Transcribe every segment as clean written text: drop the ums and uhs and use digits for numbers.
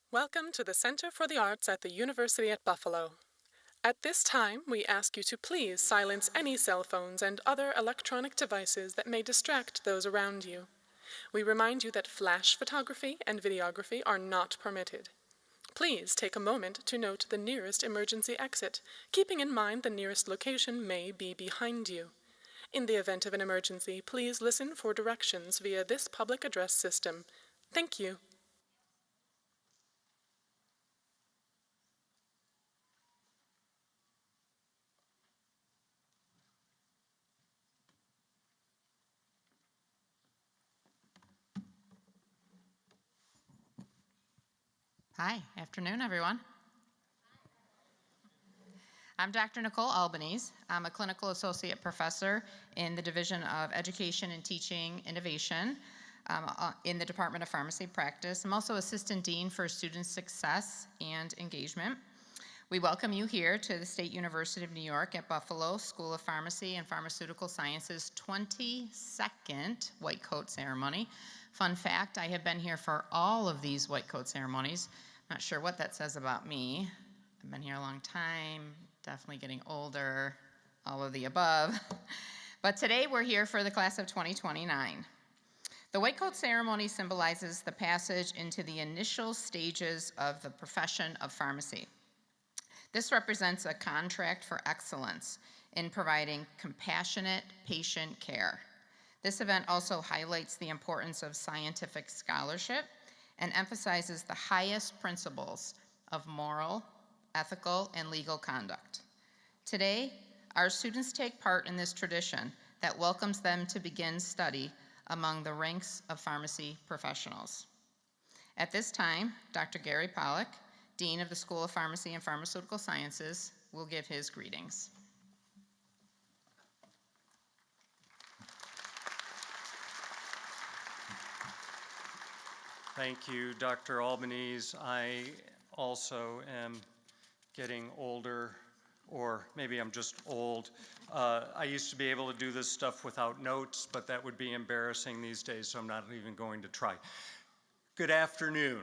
Welcome to the Center for the Arts at the University at Buffalo. At this time, we ask you to please silence any cell phones and other electronic devices that may distract those around you. We remind you that flash photography and videography are not permitted. Please take a moment to note the nearest emergency exit, keeping in mind the nearest location may be behind you. In the event of an emergency, please listen for directions via this public address system. Thank you. Hi, afternoon, everyone. I'm Dr. Nicole Albanese. I'm a clinical associate professor in the Division of Education and Teaching Innovation in the Department of Pharmacy Practice. I'm also Assistant Dean for Student Success and Engagement. We welcome you here to the State University of New York at Buffalo School of Pharmacy and Pharmaceutical Sciences 22nd White Coat Ceremony. Fun fact, I have been here for all of these White Coat ceremonies. Not sure what that says about me. I've been here a long time, definitely getting older, all of the above. But today we're here for the class of 2029. The White Coat Ceremony symbolizes the passage into the initial stages of the profession of pharmacy. This represents a contract for excellence in providing compassionate patient care. This event also highlights the importance of scientific scholarship and emphasizes the highest principles of moral, ethical, and legal conduct. Today, our students take part in this tradition that welcomes them to begin study among the ranks of pharmacy professionals. At this time, Dr. Gary Pollack, Dean of the School of Pharmacy and Pharmaceutical Sciences, will give his greetings. Thank you, Dr. Albanese. I also am getting older, or maybe I'm just old. I used to be able to do this stuff without notes, but that would be embarrassing these days, so I'm not even going to try. Good afternoon.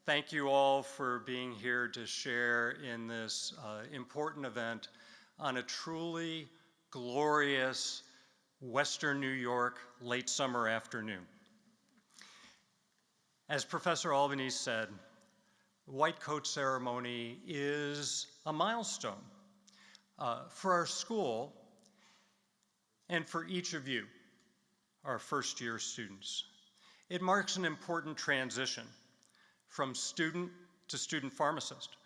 Thank you all for being here to share in this important event on a truly glorious Western New York late summer afternoon. As Professor Albanese said, the White Coat Ceremony is a milestone for our school and for each of you, our first-year students. It marks an important transition from student to student pharmacist,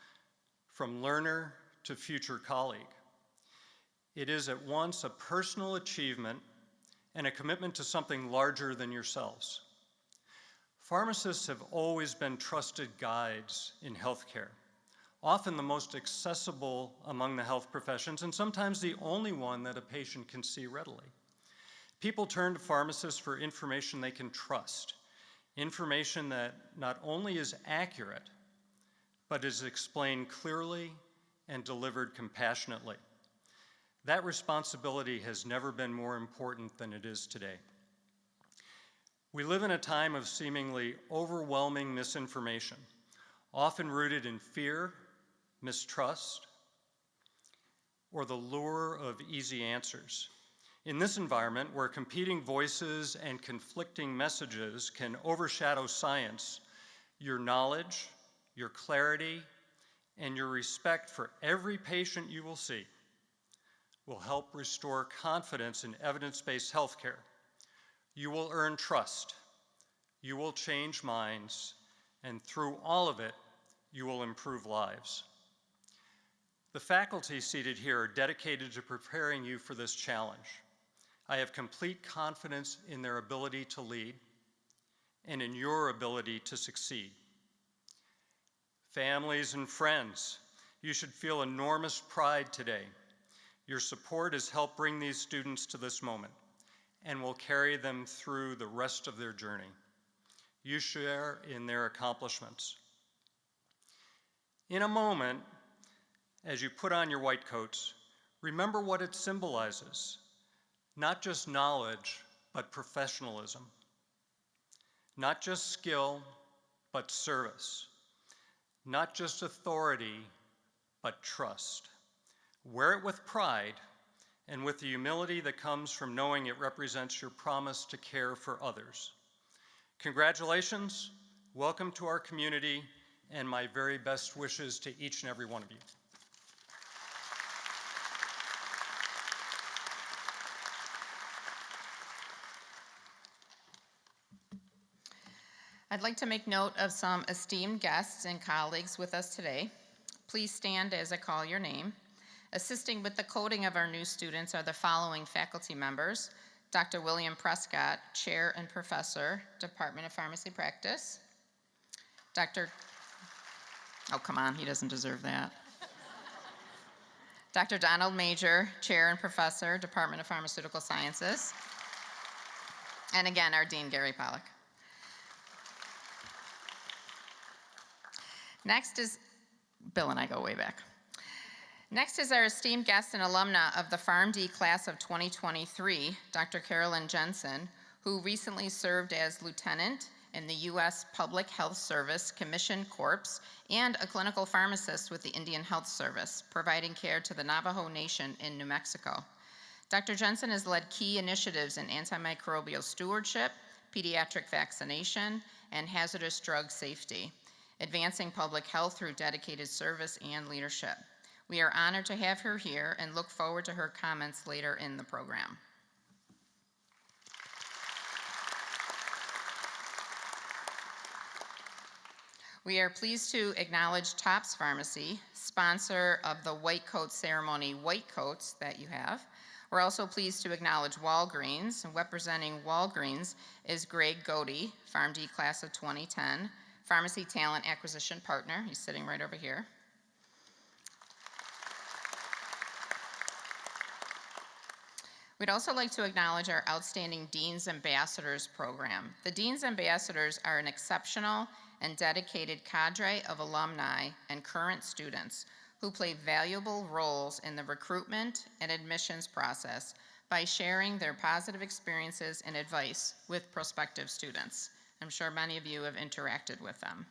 from learner to future colleague. It is at once a personal achievement and a commitment to something larger than yourselves. Pharmacists have always been trusted guides in healthcare, often the most accessible among the health professions, and sometimes the only one that a patient can see readily. People turn to pharmacists for information they can trust, information that not only is accurate, but is explained clearly and delivered compassionately. That responsibility has never been more important than it is today. We live in a time of seemingly overwhelming misinformation, often rooted in fear, mistrust, or the lure of easy answers. In this environment where competing voices and conflicting messages can overshadow science, your knowledge, your clarity, and your respect for every patient you will see will help restore confidence in evidence-based healthcare. You will earn trust, you will change minds, and through all of it, you will improve lives. The faculty seated here are dedicated to preparing you for this challenge. I have complete confidence in their ability to lead and in your ability to succeed. Families and friends, you should feel enormous pride today. Your support has helped bring these students to this moment and will carry them through the rest of their journey. You share in their accomplishments. In a moment, as you put on your white coats, remember what it symbolizes. Not just knowledge, but professionalism. Not just skill, but service. not just authority, but trust. Wear it with pride and with the humility that comes from knowing it represents your promise to care for others. Congratulations, welcome to our community, and my very best wishes to each and every one of you. I'd like to make note of some esteemed guests and colleagues with us today. Please stand as I call your name. Assisting with the coding of our new students are the following faculty members: Dr. William Prescott, Chair and Professor, Department of Pharmacy Practice. Oh, come on, he doesn't deserve that. Dr. Donald Major, Chair and Professor, Department of Pharmaceutical Sciences. And again, our Dean, Gary Pollack. Next is, Bill and I go way back. Next is our esteemed guest and alumna of the PharmD class of 2023, Dr. Carolyn Jensen, who recently served as lieutenant in the U.S. Public Health Service Commission Corps and a clinical pharmacist with the Indian Health Service, providing care to the Navajo Nation in New Mexico. Dr. Jensen has led key initiatives in antimicrobial stewardship, pediatric vaccination, and hazardous drug safety, advancing public health through dedicated service and leadership. We are honored to have her here and look forward to her comments later in the program. We are pleased to acknowledge Tops Pharmacy, sponsor of the White Coat Ceremony White Coats that you have. We're also pleased to acknowledge Walgreens, and representing Walgreens is Greg Godey, PharmD class of 2010, Pharmacy Talent Acquisition Partner. He's sitting right over here. We'd also like to acknowledge our outstanding Dean's Ambassadors program. The Dean's Ambassadors are an exceptional and dedicated cadre of alumni and current students who play valuable roles in the recruitment and admissions process by sharing their positive experiences and advice with prospective students. I'm sure many of you have interacted with them.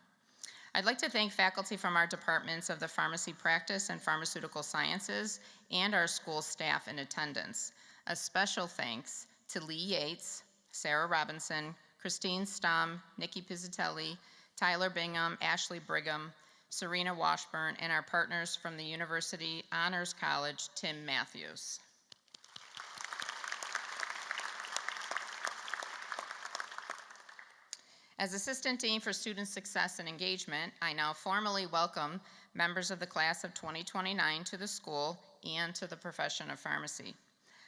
I'd like to thank faculty from our departments of the Pharmacy Practice and Pharmaceutical Sciences and our school staff in attendance. A special thanks to Lee Yates, Sarah Robinson, Christine Stum, Nikki Pizzatelli, Tyler Bingham, Ashley Brigham, Serena Washburn, and our partners from the University Honors College, Tim Matthews. As Assistant Dean for Student Success and Engagement, I now formally welcome members of the class of 2029 to the school and to the profession of pharmacy.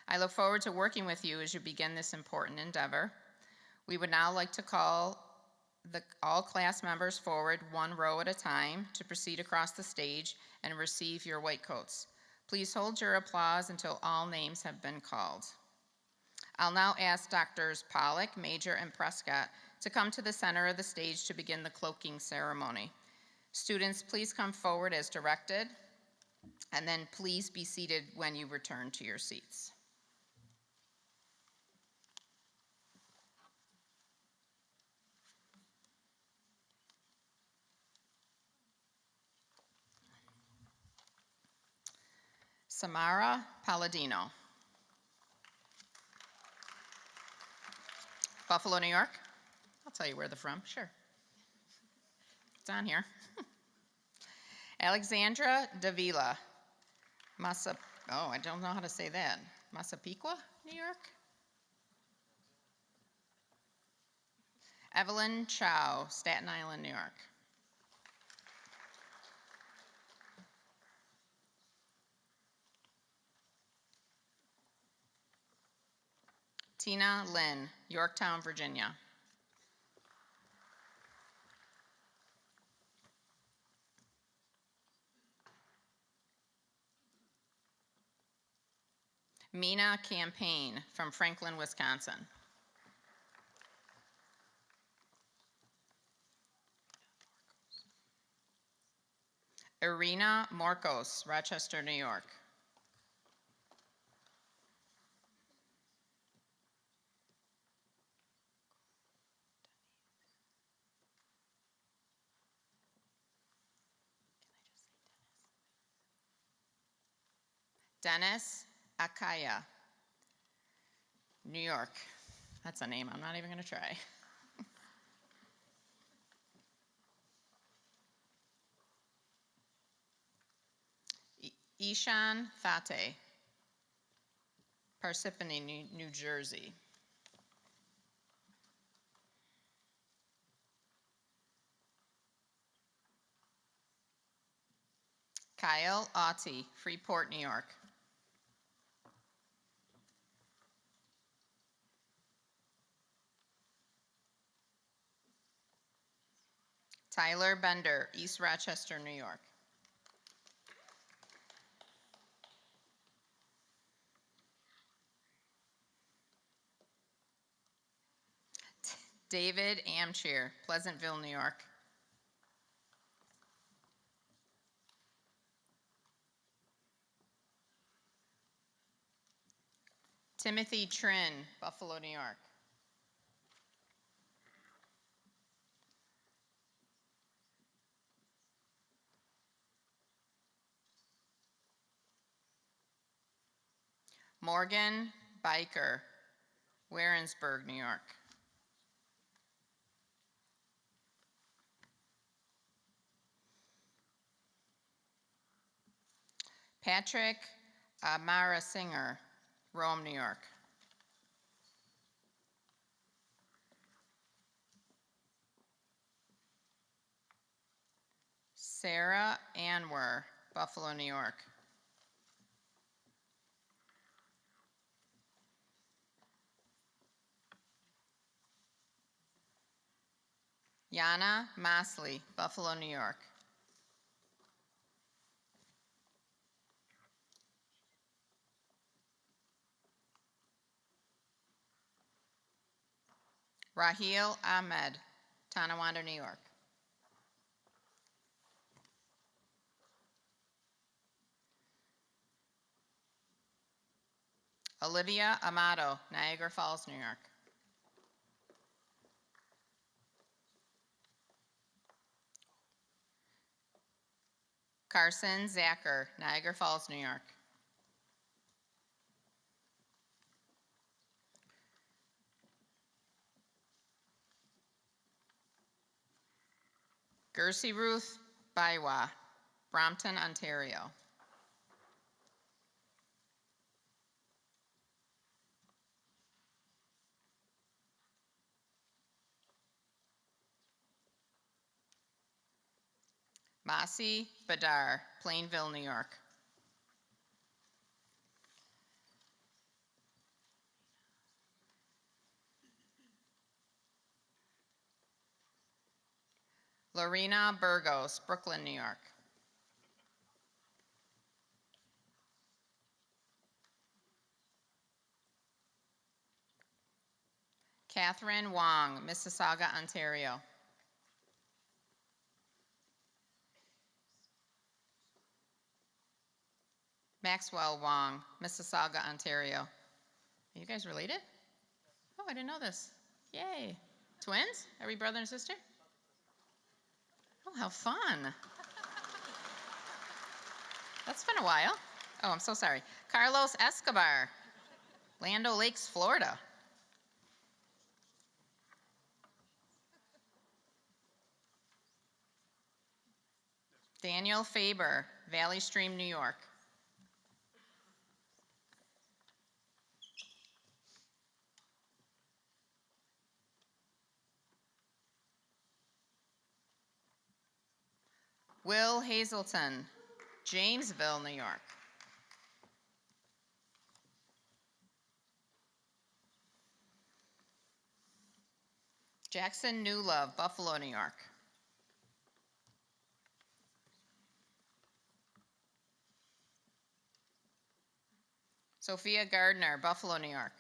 I look forward to working with you as you begin this important endeavor. We would now like to call all class members forward one row at a time to proceed across the stage and receive your white coats. Please hold your applause until all names have been called. I'll now ask Drs. Pollack, Major, and Prescott to come to the center of the stage to begin the cloaking ceremony. Students, please come forward as directed, and then please be seated when you return to your seats. Samara Palladino. Buffalo, New York. I'll tell you where they're from, sure. It's on here. Alexandra Davila. I don't know how to say that. Massapequa, New York. Evelyn Chow, Staten Island, New York. Tina Lynn, Yorktown, Virginia. Mina Campaign from Franklin, Wisconsin. Irina Morcos, Rochester, New York. Dennis Akaya, New York. That's a name I'm not even going to try. Ishan Fateh, Parsippany, New Jersey. Kyle Auty, Freeport, New York. Tyler Bender, East Rochester, New York. David Amcheer, Pleasantville, New York. Timothy Trin, Buffalo, New York. Morgan Biker, Warrensburg, New York. Patrick Mara Singer, Rome, New York. Sarah Anwer, Buffalo, New York. Yana Mosley, Buffalo, New York. Raheel Ahmed, Tonawanda, New York. Olivia Amato, Niagara Falls, New York. Carson Zacher, Niagara Falls, New York. Gersie Ruth Baiwa, Brampton, Ontario. Masi Badar, Plainville, New York. Lorena Burgos, Brooklyn, New York. Catherine Wong, Mississauga, Ontario. Maxwell Wong, Mississauga, Ontario. Are you guys related? Oh, I didn't know this. Yay. Twins? Are we brother and sister? Oh, how fun. That's been a while. Oh, I'm so sorry. Carlos Escobar, Land O'Lakes, Florida. Daniel Faber, Valley Stream, New York. Will Hazelton, Janesville, New York. Jackson Newlove, Buffalo, New York. Sophia Gardner, Buffalo, New York.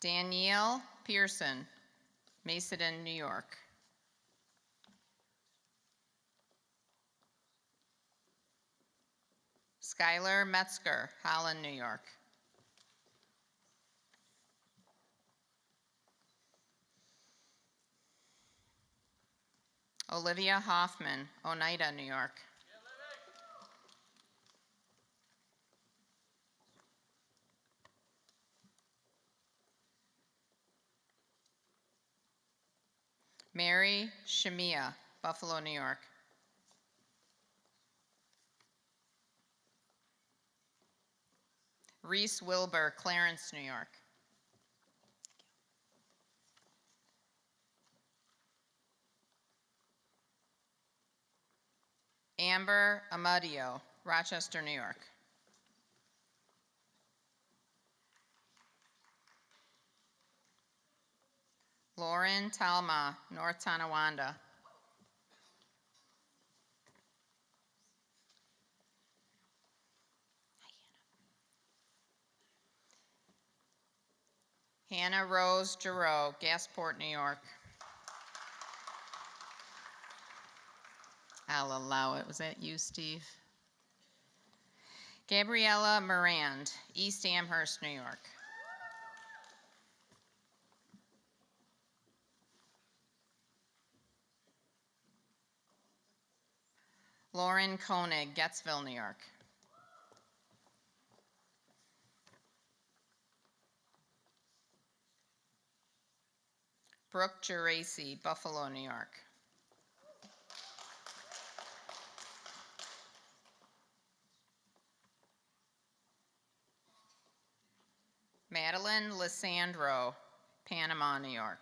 Danielle Pearson, Macedon, New York. Skylar Metzger, Holland, New York. Olivia Hoffman, Oneida, New York. Mary Shamia, Buffalo, New York. Reese Wilbur, Clarence, New York. Amber Amadio, Rochester, New York. Lauren Talma, North Tonawanda. Hannah Rose Giroux, Gasport, New York. I'll allow it. Was that you, Steve? Gabriella Morand, East Amherst, New York. Lauren Koenig, Gettsville, New York. Brooke Geraci, Buffalo, New York. Madeline Lissandro, Panama, New York.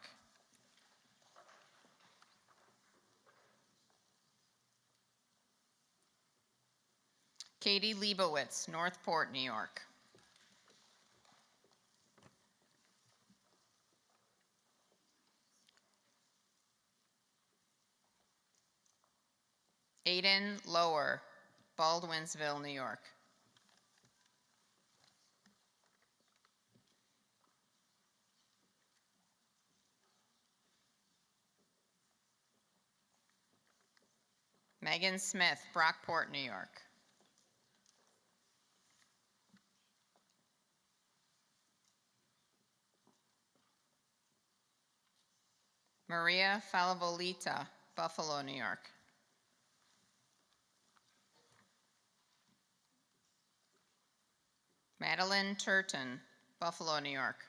Katie Leibowitz, Northport, New York. Aiden Lower, Baldwinsville, New York. Megan Smith, Brockport, New York. Maria Falavolita, Buffalo, New York. Madeline Turton, Buffalo, New York.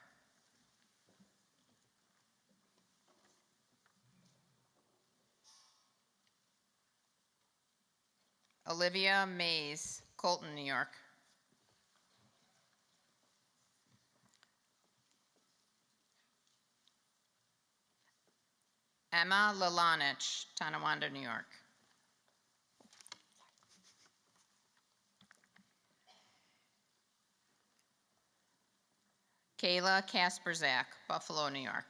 Olivia Mays, Colton, New York. Emma Lalanich, Tonawanda, New York. Kayla Kasperzak, Buffalo, New York.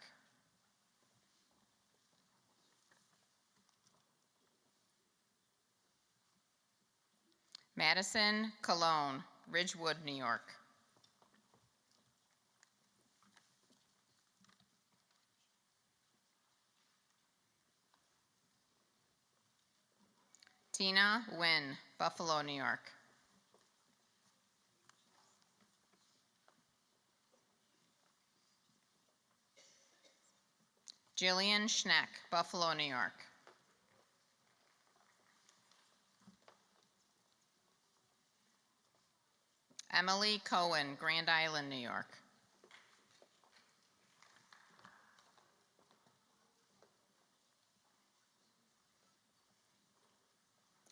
Madison Cologne, Ridgewood, New York. Tina Nguyen, Buffalo, New York. Jillian Schneck, Buffalo, New York. Emily Cohen, Grand Island, New York.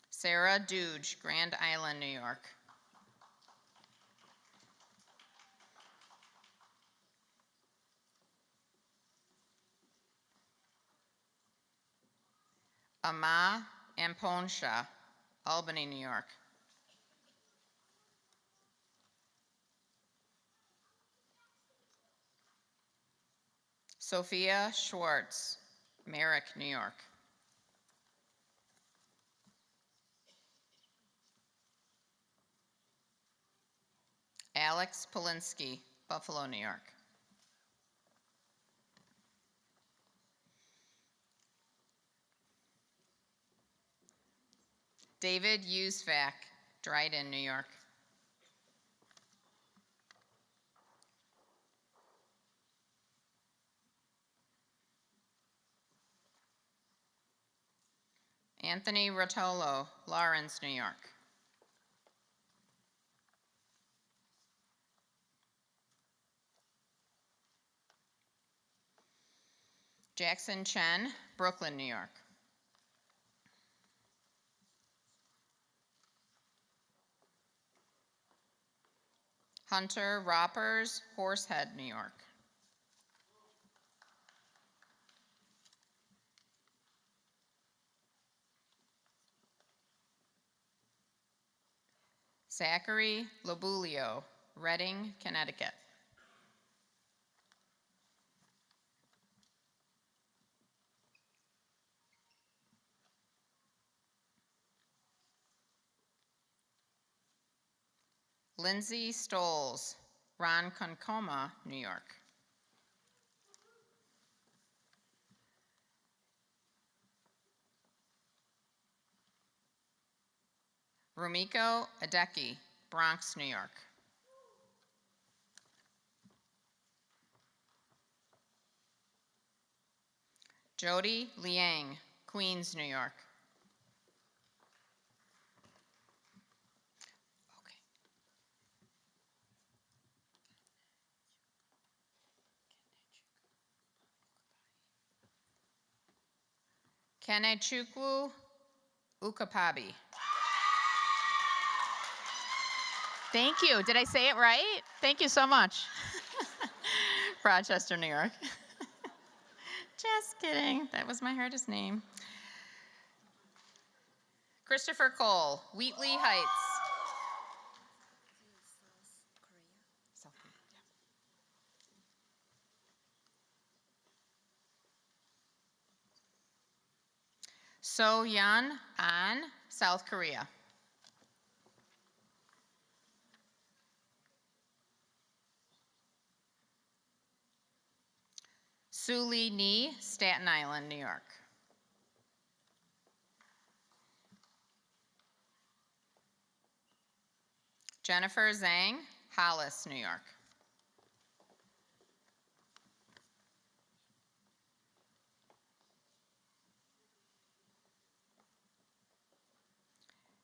Sarah Duge, Grand Island, New York. Ama Amponsha, Albany, New York. Sophia Schwartz, Merrick, New York. Alex Polinsky, Buffalo, New York. David Usvac, Dryden, New York. Anthony Rotolo, Lawrence, New York. Jackson Chen, Brooklyn, New York. Hunter Roppers, Horsehead, New York. Zachary Lobulio, Reading, Connecticut. Lindsay Stoles, Ronkonkoma, New York. Rumiko Adeki, Bronx, New York. Jody Liang, Queens, New York. Okay. Kenechukwu Ukapabi. Thank you. Did I say it right? Thank you so much. Rochester, New York. Just kidding. That was my hardest name. Christopher Cole, Wheatley Heights. South Korea. Yeah. So Yan An, South Korea. Suli Ni, Staten Island, New York. Jennifer Zhang, Hollis, New York.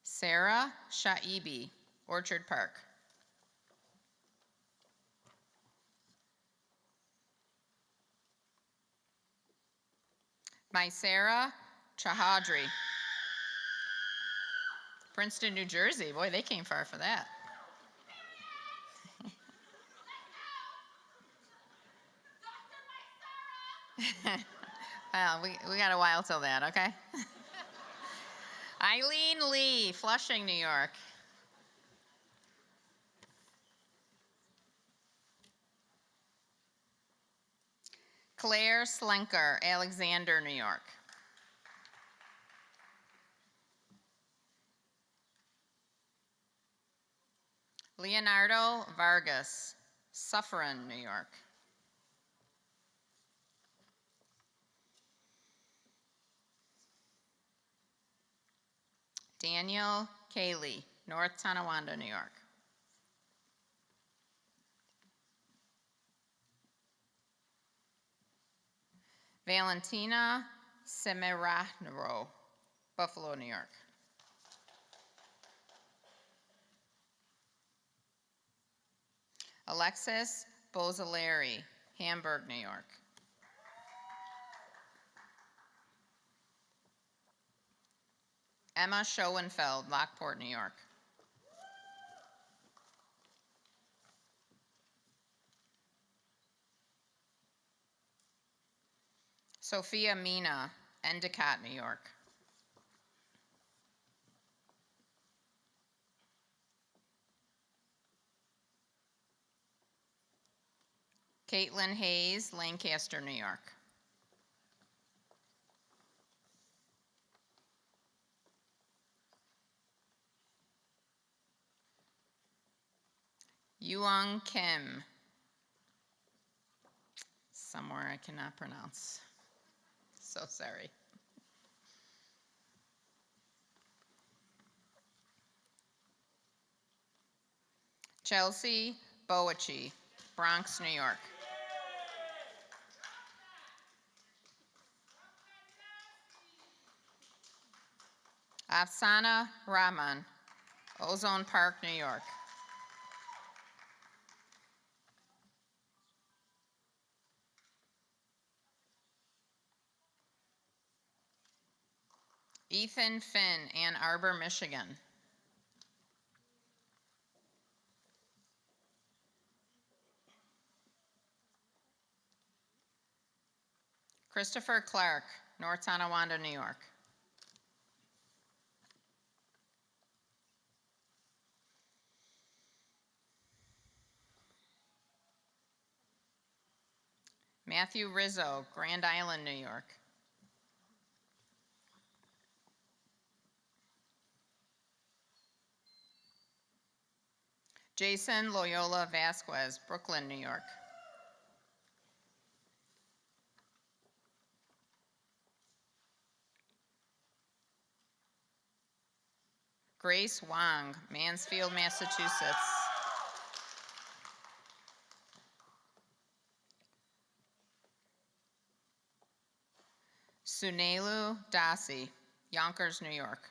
Sarah Shaibi, Orchard Park. Mysara Chahadri, Princeton, New Jersey. Boy, they came far for that. Well, we got a while till that, okay? Eileen Lee, Flushing, New York. Claire Slenker, Alexander, New York. Leonardo Vargas, Suffern, New York. Daniel Cayley, North Tonawanda, New York. Valentina Semirano, Buffalo, New York. Alexis Bozaleri, Hamburg, New York. Emma Schoenfeld, Lockport, New York. Sophia Mina, Endicott, New York. Caitlin Hayes, Lancaster, New York. Yuang Kim, somewhere I cannot pronounce. So sorry. Chelsea Boachi, Bronx, New York. Afsana Rahman, Ozone Park, New York. Ethan Finn, Ann Arbor, Michigan. Christopher Clark, North Tonawanda, New York. Matthew Rizzo, Grand Island, New York. Jason Loyola Vasquez, Brooklyn, New York. Grace Wong, Mansfield, Massachusetts. Sunelu Dasi, Yonkers, New York.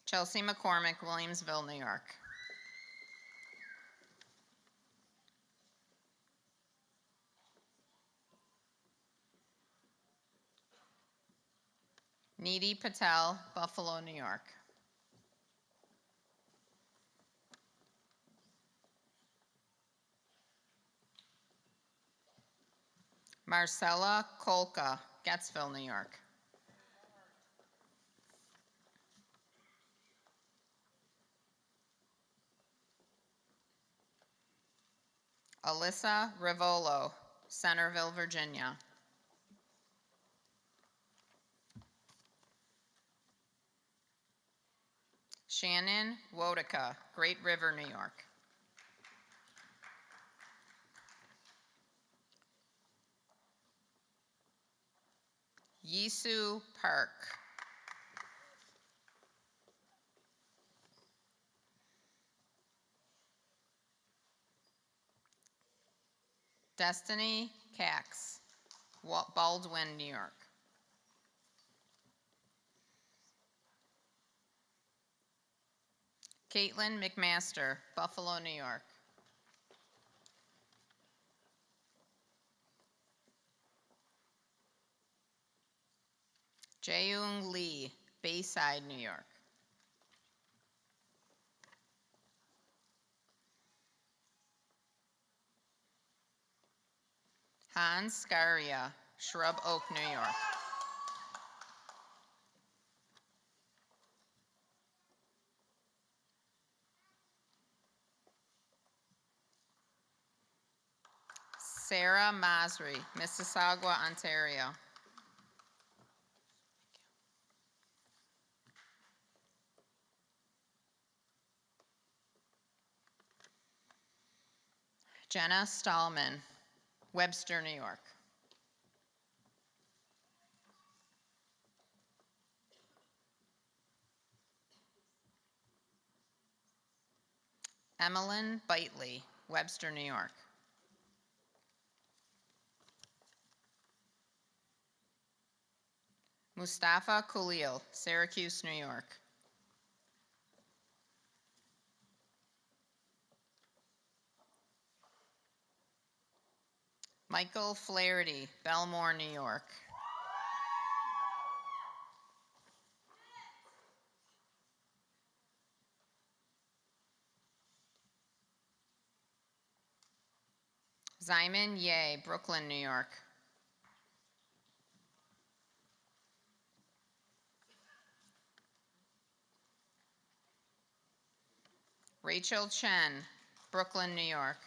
Chelsea McCormick, Williamsville, New York. Needy Patel, Buffalo, New York. Marcella Kolka, Gettsville, New York. Alyssa Rivolo, Centerville, Virginia. Shannon Wodika, Great River, New York. Yisu Park. Destiny Cax, Baldwin, New York. Caitlin McMaster, Buffalo, New York. Jaeyoung Lee, Bayside, New York. Hans Scaria, Shrub Oak, New York. Sarah Masri, Mississauga, Ontario. Jenna Stallman, Webster, New York. Emmeline Bitely, Webster, New York. Mustafa Khalil, Syracuse, New York. Michael Flaherty, Belmore, New York. Zyman Ye, Brooklyn, New York. Rachel Chen, Brooklyn, New York.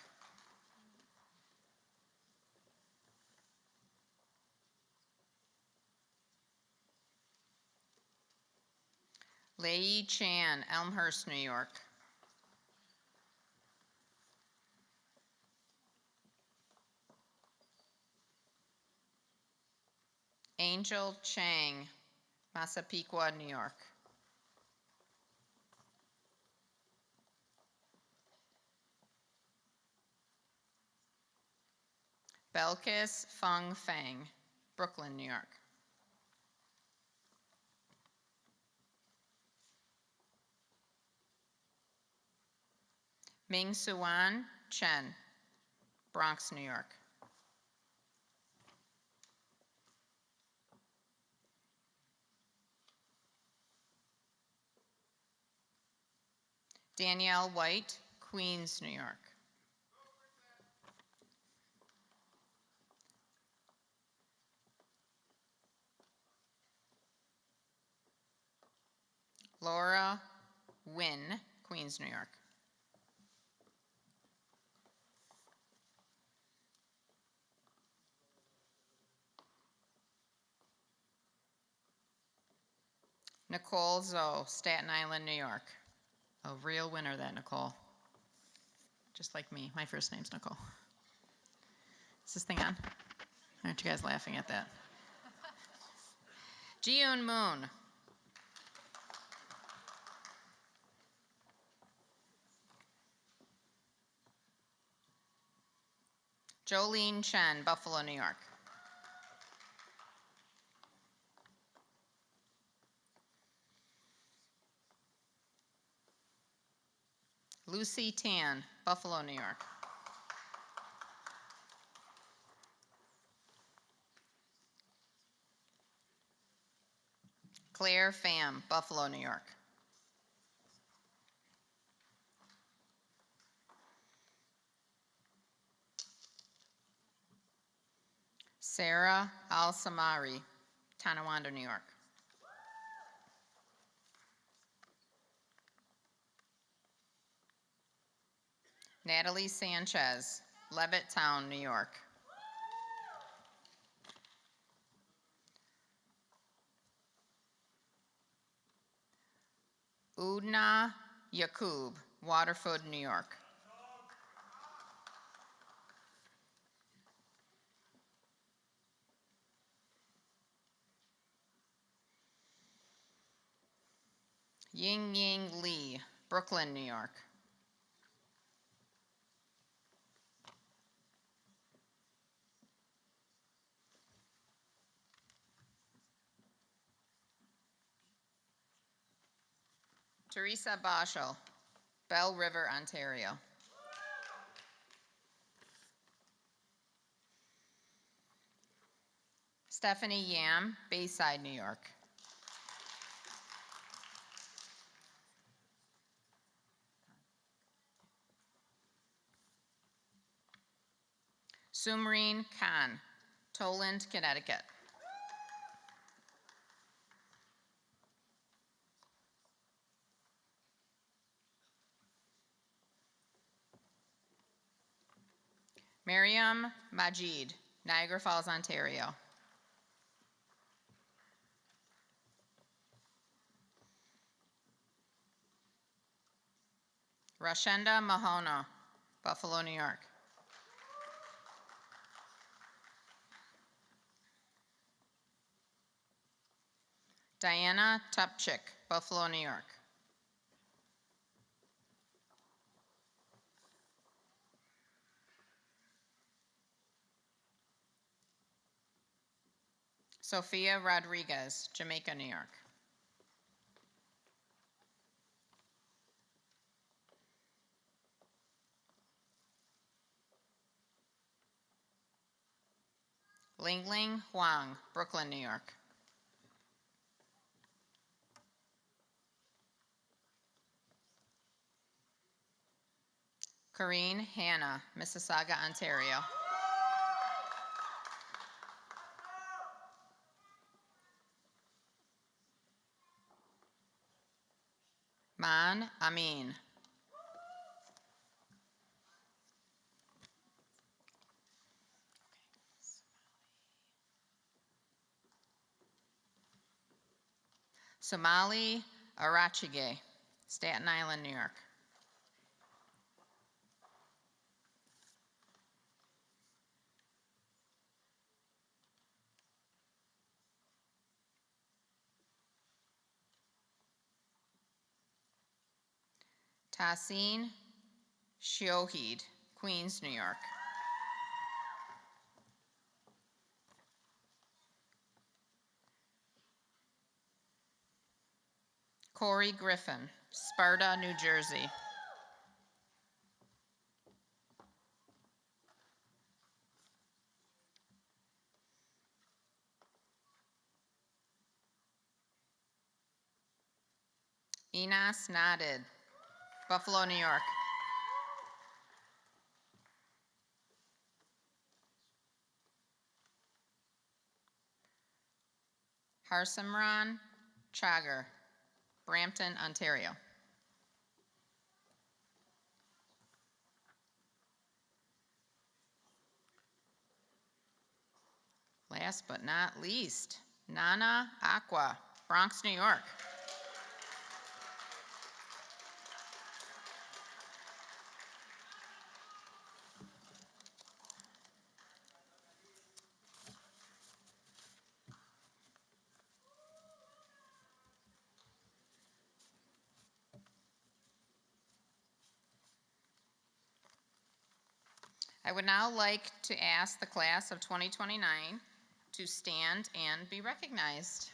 Lei Chan, Elmhurst, New York. Angel Chang, Massapequa, New York. Belkis Feng Fang, Brooklyn, New York. Ming Suan Chen, Bronx, New York. Danielle White, Queens, New York. Laura Wynn, Queens, New York. Nicole Zoe, Staten Island, New York. A real winner, that Nicole. Just like me. My first name's Nicole. Is this thing on? Aren't you guys laughing at that? Ji-yoon Moon. Jolene Chen, Buffalo, New York. Lucy Tan, Buffalo, New York. Claire Pham, Buffalo, New York. Sarah Al-Samari, Tonawanda, New York. Natalie Sanchez, Levittown, New York. Udna Yakub, Waterford, New York. Ying Ying Lee, Brooklyn, New York. Teresa Boschel, Bell River, Ontario. Stephanie Yam, Bayside, New York. Sumreen Khan, Toland, Connecticut. Miriam Majid, Niagara Falls, Ontario. Rashenda Mahona, Buffalo, New York. Diana Tupchik, Buffalo, New York. Sophia Rodriguez, Jamaica, New York. Lingling Huang, Brooklyn, New York. Corrine Hanna, Mississauga, Ontario. Man Amin. Somali Arachige, Staten Island, New York. Tahsin Shohid, Queens, New York. Corey Griffin, Sparta, New Jersey. Enos Nodded, Buffalo, New York. Harsimran Chagar, Brampton, Ontario. Last but not least, Nana Aqua, Bronx, New York. I would now like to ask the class of 2029 to stand and be recognized.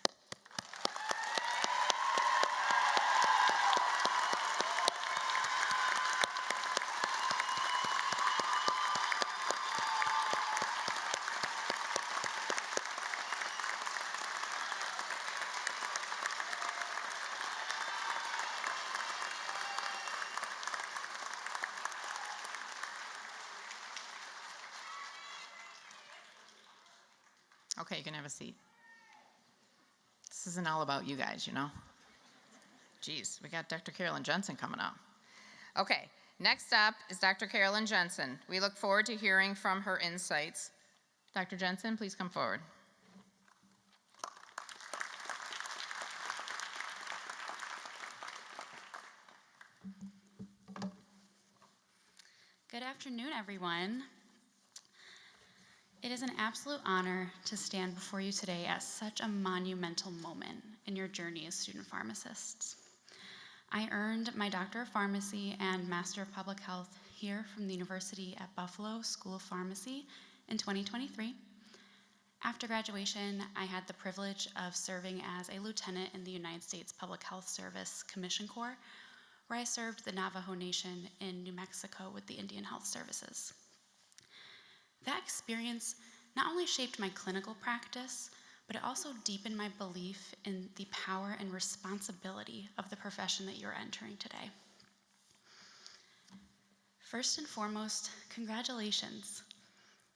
Okay, you can have a seat. This isn't all about you guys, you know? Geez, we got Dr. Carolyn Jensen coming up. Okay, next up is Dr. Carolyn Jensen. We look forward to hearing from her insights. Dr. Jensen, please come forward. Good afternoon, everyone. It is an absolute honor to stand before you today at such a monumental moment in your journey as student pharmacists. I earned my Doctor of Pharmacy and Master of Public Health here from the University at Buffalo School of Pharmacy in 2023. After graduation, I had the privilege of serving as a lieutenant in the United States Public Health Service Commission Corps, where I served the Navajo Nation in New Mexico with the Indian Health Services. That experience not only shaped my clinical practice, but it also deepened my belief in the power and responsibility of the profession that you're entering today. First and foremost, congratulations.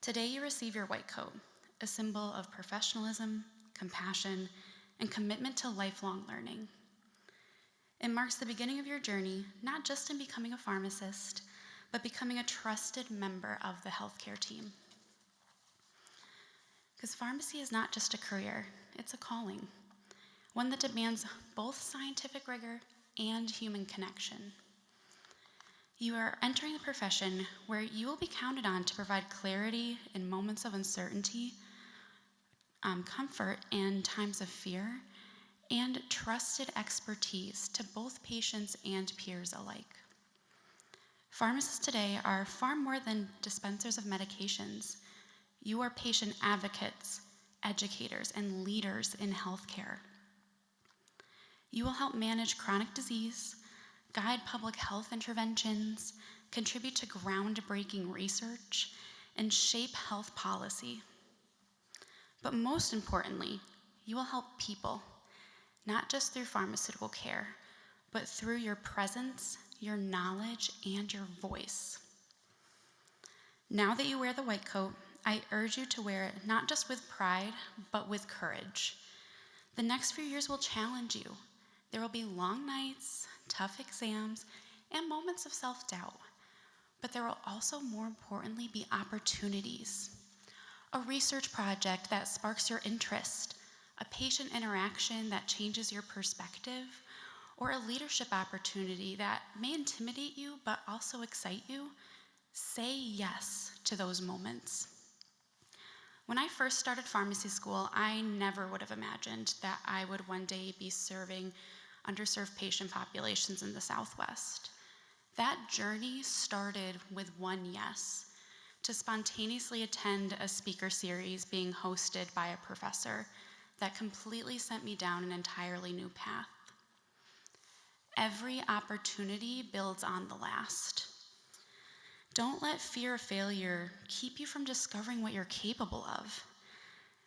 Today you receive your white coat, a symbol of professionalism, compassion, and commitment to lifelong learning. It marks the beginning of your journey, not just in becoming a pharmacist, but becoming a trusted member of the healthcare team. Because pharmacy is not just a career, it's a calling, one that demands both scientific rigor and human connection. You are entering a profession where you will be counted on to provide clarity in moments of uncertainty, comfort in times of fear, and trusted expertise to both patients and peers alike. Pharmacists today are far more than dispensers of medications. You are patient advocates, educators, and leaders in healthcare. You will help manage chronic disease, guide public health interventions, contribute to groundbreaking research, and shape health policy. But most importantly, you will help people, not just through pharmaceutical care, but through your presence, your knowledge, and your voice. Now that you wear the white coat, I urge you to wear it not just with pride, but with courage. The next few years will challenge you. There will be long nights, tough exams, and moments of self-doubt. But there will also, more importantly, be opportunities. A research project that sparks your interest, a patient interaction that changes your perspective, or a leadership opportunity that may intimidate you but also excite you. Say yes to those moments. When I first started pharmacy school, I never would have imagined that I would one day be serving underserved patient populations in the Southwest. That journey started with one yes, to spontaneously attend a speaker series being hosted by a professor that completely sent me down an entirely new path. Every opportunity builds on the last. Don't let fear of failure keep you from discovering what you're capable of.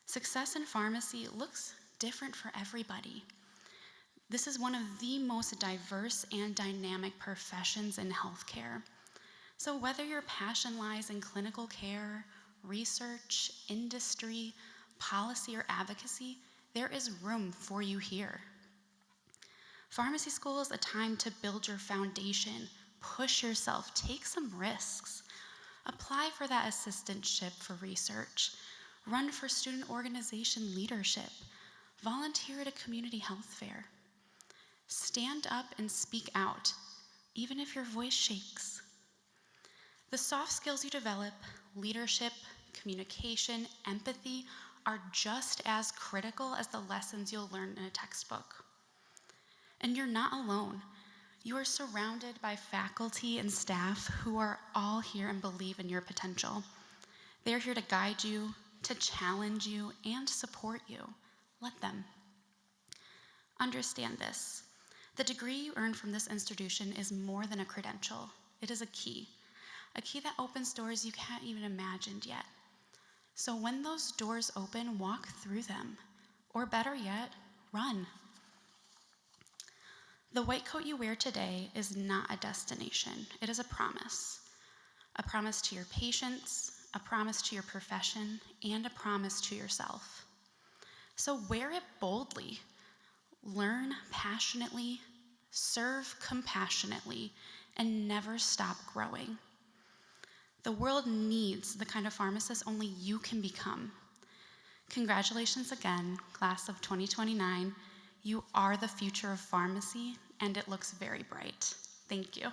Success in pharmacy looks different for everybody. This is one of the most diverse and dynamic professions in healthcare. So whether your passion lies in clinical care, research, industry, policy, or advocacy, there is room for you here. Pharmacy school is a time to build your foundation, push yourself, take some risks. Apply for that assistantship for research. Run for student organization leadership. Volunteer at a community health fair. Stand up and speak out, even if your voice shakes. The soft skills you develop, leadership, communication, empathy, are just as critical as the lessons you'll learn in a textbook. And you're not alone. You are surrounded by faculty and staff who are all here and believe in your potential. They're here to guide you, to challenge you, and support you. Let them. Understand this. The degree you earn from this institution is more than a credential. It is a key that opens doors you can't even imagine yet. So when those doors open, walk through them. Or better yet, run. The white coat you wear today is not a destination. It is a promise. A promise to your patients, a promise to your profession, and a promise to yourself. So wear it boldly. Learn passionately, serve compassionately, and never stop growing. The world needs the kind of pharmacist only you can become. Congratulations again, class of 2029. You are the future of pharmacy, and it looks very bright. Thank you.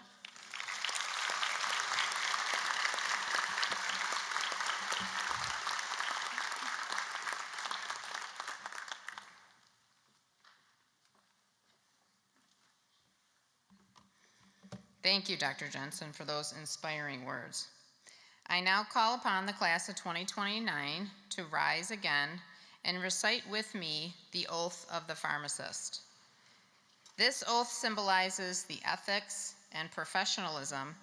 Thank you, Dr. Jensen, for those inspiring words. I now call upon the class of 2029 to rise again and recite with me the oath of the pharmacist. This oath symbolizes the ethics and professionalism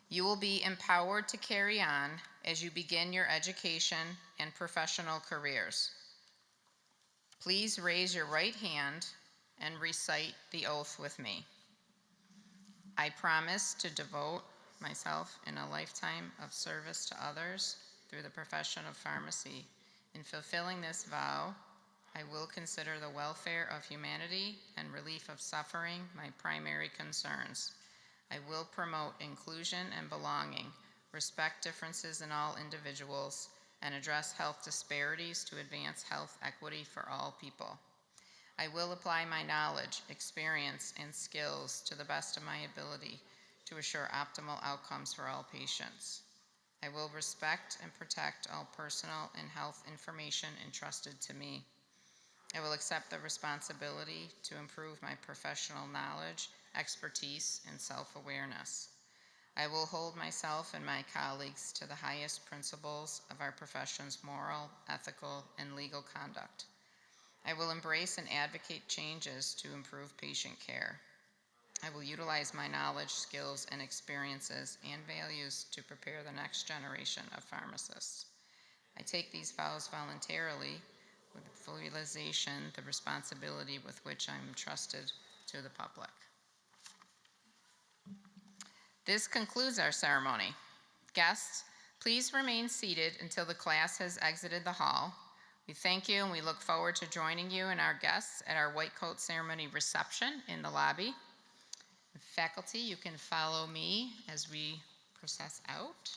you will be empowered to carry on as you begin your education and professional careers. Please raise your right hand and recite the oath with me. I promise to devote myself in a lifetime of service to others through the profession of pharmacy. In fulfilling this vow, I will consider the welfare of humanity and relief of suffering my primary concerns. I will promote inclusion and belonging, respect differences in all individuals, and address health disparities to advance health equity for all people. I will apply my knowledge, experience, and skills to the best of my ability to assure optimal outcomes for all patients. I will respect and protect all personal and health information entrusted to me. I will accept the responsibility to improve my professional knowledge, expertise, and self-awareness. I will hold myself and my colleagues to the highest principles of our profession's moral, ethical, and legal conduct. I will embrace and advocate changes to improve patient care. I will utilize my knowledge, skills, and experiences and values to prepare the next generation of pharmacists. I take these vows voluntarily with the full realization the responsibility with which I am entrusted to the public. This concludes our ceremony. Guests, please remain seated until the class has exited the hall. We thank you and we look forward to joining you and our guests at our white coat ceremony reception in the lobby. Faculty, you can follow me as we process out.